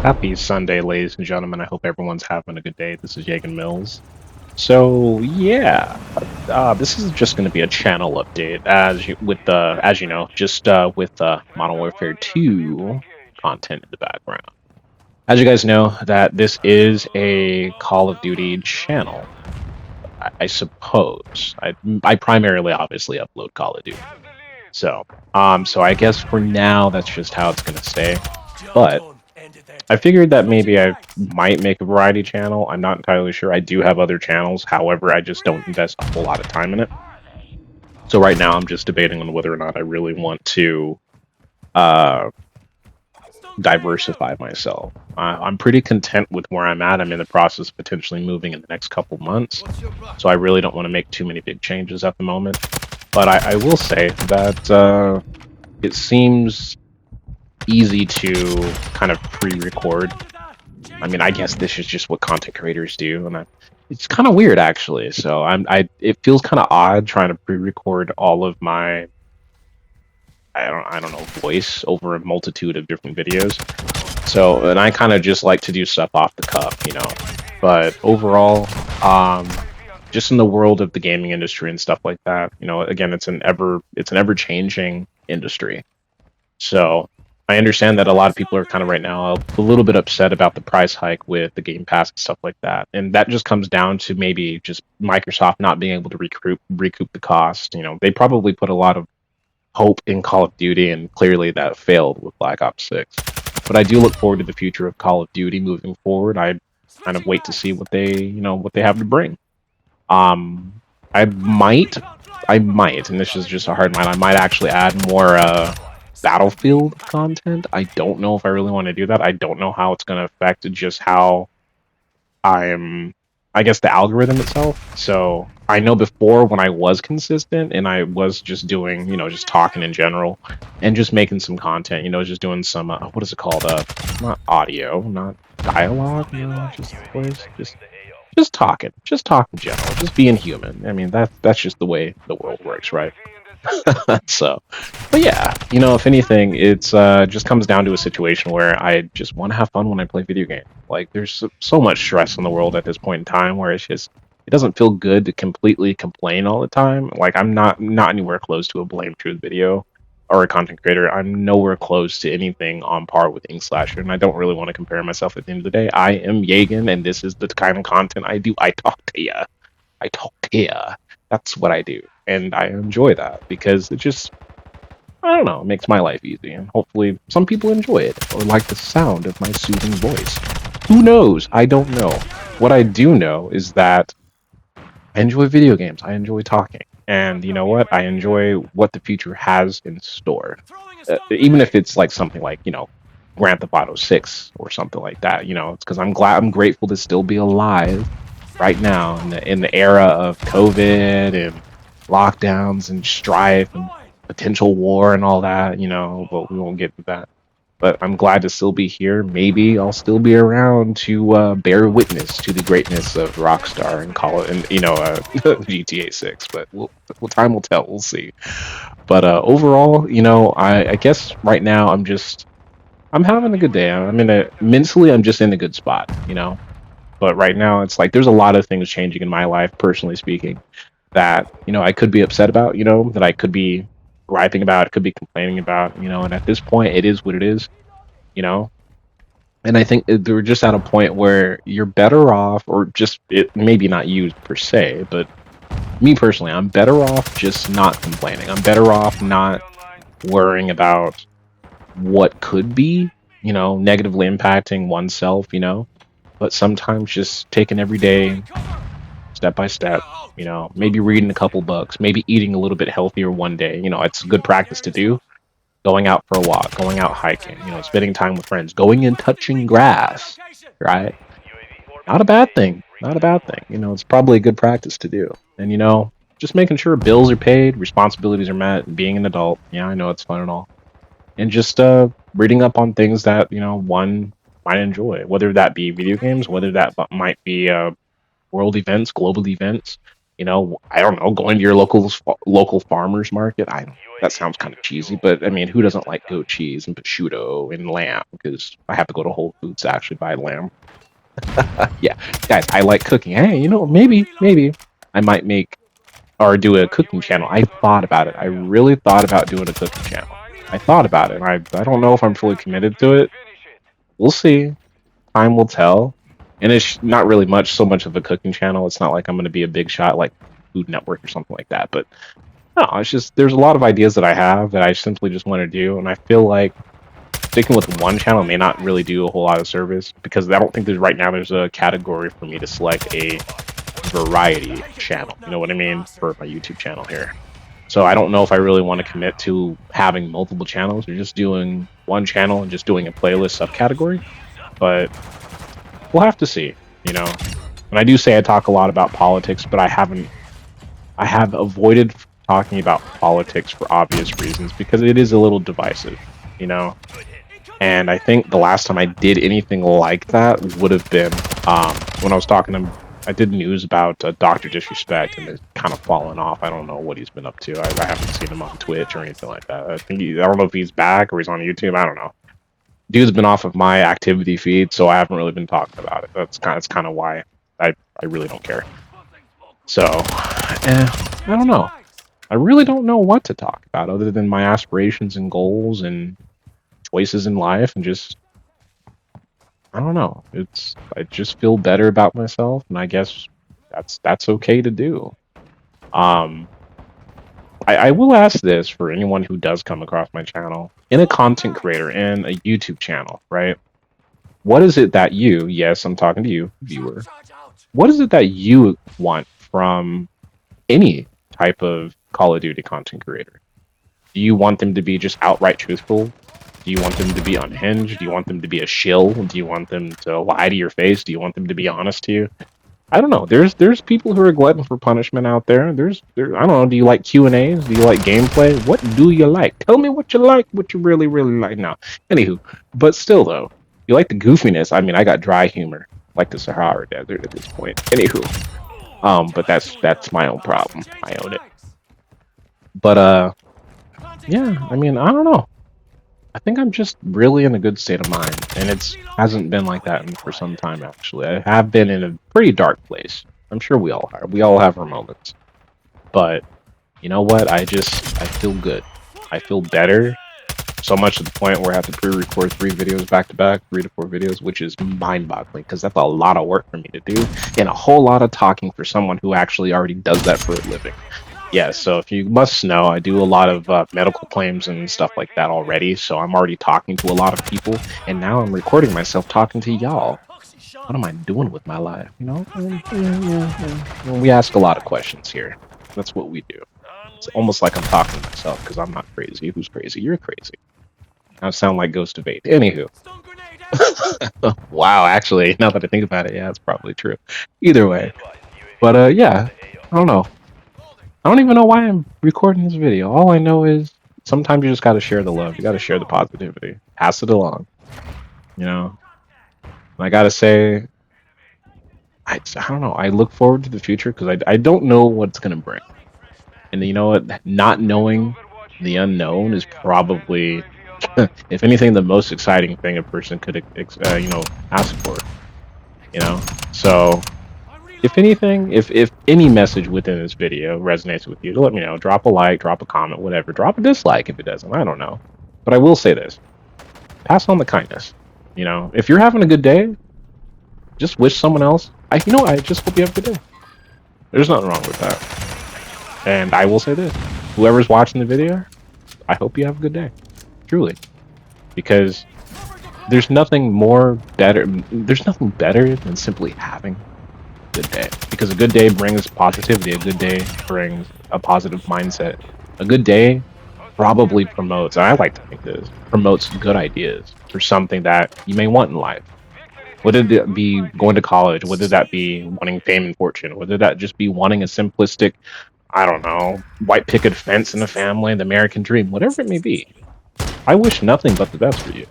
Happy Sunday, ladies and gentlemen. I hope everyone's having a good day. This is Yaygen Mills. So yeah, this is just going to be a channel update, as you know, just with Modern Warfare 2 content in the background. As you guys know, that this is a Call of Duty channel. I suppose I primarily, obviously, upload Call of Duty. So I guess for now that's just how it's going to stay. But I figured that maybe I might make a variety channel. I'm not entirely sure. I do have other channels. However, I just don't invest a whole lot of time in it. So right now I'm just debating on whether or not I really want to uh, diversify myself. I'm pretty content with where I'm at. I'm in the process of potentially moving in the next couple months. So I really don't want to make too many big changes at the moment. But I will say that it seems easy to kind of pre-record. I mean, I guess this is just what content creators do, and it's kind of weird actually. So it feels kind of odd trying to pre-record all of my, I don't know, voice over a multitude of different videos. So, and I kind of just like to do stuff off the cuff. But overall, just in the world of the gaming industry and stuff like that, again, it's an ever changing industry. So I understand that a lot of people are kind of right now a little bit upset about the price hike with the Game Pass and stuff like that. And that just comes down to maybe just Microsoft not being able to recoup the cost. They probably put a lot of hope in Call of Duty, and clearly that failed with Black Ops 6. But I do look forward to the future of Call of Duty moving forward. I kind of wait to see what they have to bring. Um, I might, and this is just a hard mind, I might actually add more Battlefield content. I don't know if I really want to do that. I don't know how it's going to affect just how I guess the algorithm itself. So I know before when I was consistent and I was just doing, just talking in general and just making some content, just doing some, what is it called? Not audio, not dialogue, just talking, in general, just being human. I mean, that's just the way the world works, right? So, but yeah, if anything, it's just comes down to a situation where I just want to have fun when I play video games. Like, there's so much stress in the world at this point in time where it doesn't feel good to completely complain all the time. Like, I'm not anywhere close to a Blame Truth video or a content creator. I'm nowhere close to anything on par with Ink Slasher, and I don't really want to compare myself at the end of the day. I am Yaygen, and this is the kind of content I do. I talk to ya. I talk to ya. That's what I do, and I enjoy that because it just, I don't know, it makes my life easy, and hopefully some people enjoy it or like the sound of my soothing voice. Who knows? I don't know. What I do know is that I enjoy video games. I enjoy talking, and you know what? I enjoy what the future has in store. Even if it's like something like Grand Theft Auto 6 or something like that. It's because I'm grateful to still be alive right now in the era of COVID and lockdowns and strife and potential war and all that, but we won't get to that. But I'm glad to still be here. Maybe I'll still be around to bear witness to the greatness of Rockstar and call it, and GTA 6. But time will tell. We'll see. But overall, I guess right now I'm having a good day. Mentally, I'm just in a good spot. But right now, it's like there's a lot of things changing in my life, personally speaking, that I could be upset about. That I could be griping about, could be complaining about. And at this point, it is what it is. You know, and I think they're just at a point where you're better off, or just it maybe not you per se, but me personally, I'm better off just not complaining. I'm better off not worrying about what could be, negatively impacting oneself. But sometimes just taking every day step by step, maybe reading a couple books, maybe eating a little bit healthier one day. It's a good practice to do. Going out for a walk, going out hiking, spending time with friends, going and touching grass, right? Not a bad thing. Not a bad thing. It's probably a good practice to do. And, just making sure bills are paid, responsibilities are met, and being an adult. Yeah, I know it's fun and all. And just reading up on things that, one might enjoy, whether that be video games, whether that might be world events, global events. You know, I don't know, going to your local farmers market. I don't, that sounds kind of cheesy, but I mean, who doesn't like goat cheese and prosciutto and lamb? Because I have to go to Whole Foods to actually buy lamb. Yeah, guys, I like cooking. Hey, you know, maybe I might make or do a cooking channel. I thought about it. I really thought about doing a cooking channel. I thought about it. And I don't know if I'm fully committed to it. We'll see. Time will tell. And it's not really so much of a cooking channel. It's not like I'm going to be a big shot like Food Network or something like that. But no, it's just there's a lot of ideas that I have that I simply just want to do, and I feel like sticking with one channel may not really do a whole lot of service because I don't think there's right now there's a category for me to select a variety channel. You know what I mean? For my YouTube channel here. So I don't know if I really want to commit to having multiple channels or just doing one channel and just doing a playlist subcategory. But we'll have to see, you know. And I do say I talk a lot about politics, but I have avoided talking about politics for obvious reasons because it is a little divisive, you know. And I think the last time I did anything like that would have been when I was talking to I did news about Dr. Disrespect, and it's kind of fallen off. I don't know what he's been up to. I haven't seen him on Twitch or anything like that. I don't know if he's back or he's on YouTube. I don't know. Dude's been off of my activity feed, so I haven't really been talking about it. That's kind of why I really don't care. So, I don't know. I really don't know what to talk about other than my aspirations and goals and choices in life, and just I don't know. I just feel better about myself, and I guess that's okay to do. Um, I will ask this for anyone who does come across my channel, in a content creator and a YouTube channel, right? What is it that you, yes, I'm talking to you, viewer, what is it that you want from any type of Call of Duty content creator? Do you want them to be just outright truthful? Do you want them to be unhinged? Do you want them to be a shill? Do you want them to lie to your face? Do you want them to be honest to you? I don't know. There's people who are glutton for punishment out there. I don't know. Do you like Q&As? Do you like gameplay? What do you like? Tell me what you like. What you really like. No. Anywho, but still though, you like the goofiness. I mean, I got dry humor, like the Sahara Desert at this point. Anywho, but that's my own problem. I own it. But yeah. I mean, I don't know. I think I'm just really in a good state of mind, and it hasn't been like that for some time, actually. I have been in a pretty dark place. I'm sure we all are. We all have our moments. But, you know what? I feel good. I feel better, so much to the point where I have to pre-record 3 videos back-to-back, 3 to 4 videos, which is mind-boggling, because that's a lot of work for me to do, and a whole lot of talking for someone who actually already does that for a living. Yeah, so if you must know, I do a lot of medical claims and stuff like that already, so I'm already talking to a lot of people, and now I'm recording myself talking to y'all. What am I doing with my life, you know? Well, we ask a lot of questions here. That's what we do. It's almost like I'm talking to myself, because I'm not crazy. Who's crazy? You're crazy. I sound like Ghost of 8. Anywho. Wow, actually, now that I think about it, yeah, that's probably true. Either way. But, yeah, I don't know. I don't even know why I'm recording this video. All I know is sometimes you just gotta share the love. You gotta share the positivity. Pass it along. You know? And I gotta say, I don't know. I look forward to the future because I don't know what it's gonna bring. And you know what? Not knowing the unknown is probably, if anything, the most exciting thing a person could, ask for. You know? So, if anything, if any message within this video resonates with you, let me know. Drop a like, drop a comment, whatever. Drop a dislike if it doesn't. I don't know. But I will say this. Pass on the kindness. You know, if you're having a good day, just wish someone else. I just hope you have a good day. There's nothing wrong with that. And I will say this. Whoever's watching the video, I hope you have a good day. Truly. Because there's nothing better than simply having good day, because a good day brings positivity. A good day brings a positive mindset. A good day probably promotes, and I like to think this, promotes good ideas for something that you may want in life. Whether that be going to college, whether that be wanting fame and fortune, whether that just be wanting a simplistic, I don't know, white picket fence in a family, the American dream, whatever it may be. I wish nothing but the best for you.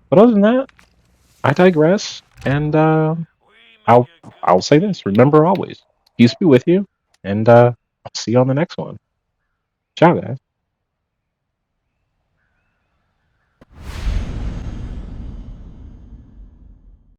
But other than that, I digress, and I'll say this. Remember always, Peace be with you, and I'll see you on the next one. Ciao, guys.